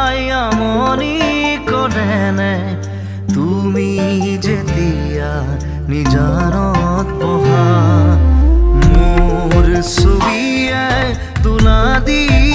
আমনি কৰেনে তুমি যেতিয়া নিজানত পঢ়া মোৰ ছবিয়ে তোলা দি